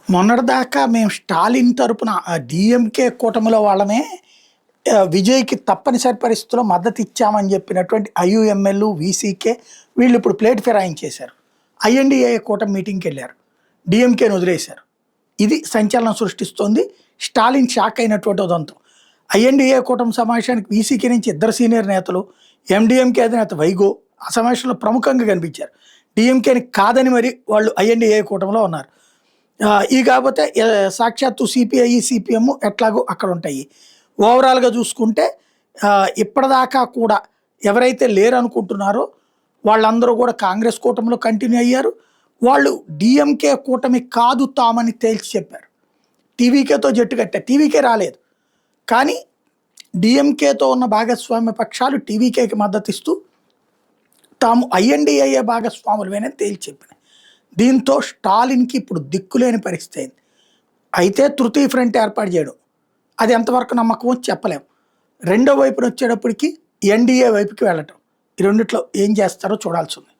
మొన్నటిదాకా మేము స్టాలిన్ తరపున డీఎంకే కూటమిలో వాళ్ళమే విజయ్‌కి తప్పనిసరి పరిస్థితుల్లో మద్దతు ఇచ్చామని చెప్పినటువంటి ఐయూఎంఎల్, వీసీకే వీళ్ళు ఇప్పుడు ప్లేట్ ఫిరాయించేశారు. ఐఎన్‌డీఏ కూటమి మీటింగ్‌కెళ్లారు. డీఎంకేని వదిలేశారు. ఇది సంచలనం సృష్టిస్తోంది. స్టాలిన్ షాక్ అయినటువంటి ఉదంతం. ఐఎన్‌డీఏ కూటమి సమావేశానికి వీసీకే నుంచి ఇద్దరు సీనియర్ నేతలు, ఎండీఎంకే అధినేత వైగో ఆ సమావేశంలో ప్రముఖంగా కనిపించారు. డీఎంకేని కాదని మరి వాళ్ళు ఐఎన్‌డీఏ కూటమిలో ఉన్నారు. ఇవి కాకపోతే సాక్షాత్తు సిపిఐ, సిపిఎం ఎట్లాగో అక్కడ ఉంటాయి. ఓవరాల్‌గా చూసుకుంటే ఇప్పటిదాకా కూడా ఎవరైతే లేరనుకుంటున్నారో వాళ్ళందరూ కూడా కాంగ్రెస్ కూటమిలో కంటిన్యూ అయ్యారు. వాళ్ళు డీఎంకే కూటమి కాదు తామని తేల్చి చెప్పారు. టీవీకేతో జట్టు కట్టారు. టీవీకే రాలేదు. కానీ డీఎంకేతో ఉన్న భాగస్వామ్య పక్షాలు టీవీకేకి మద్దతిస్తూ తాము ఐఎన్‌డీఏ భాగస్వాములమేనని తేల్చి చెప్పినాయి. దీంతో స్టాలిన్‌కి ఇప్పుడు దిక్కులేని పరిస్థితి అయింది. అయితే తృతీయ ఫ్రంట్ ఏర్పాటు చేయడం అది ఎంతవరకు నమ్మకమో చెప్పలేం. రెండో వైపున వచ్చేటప్పటికి ఎన్డీఏ వైపుకి వెళ్ళటం. ఈ రెండిట్లో ఏం చేస్తారో చూడాల్సి ఉంది.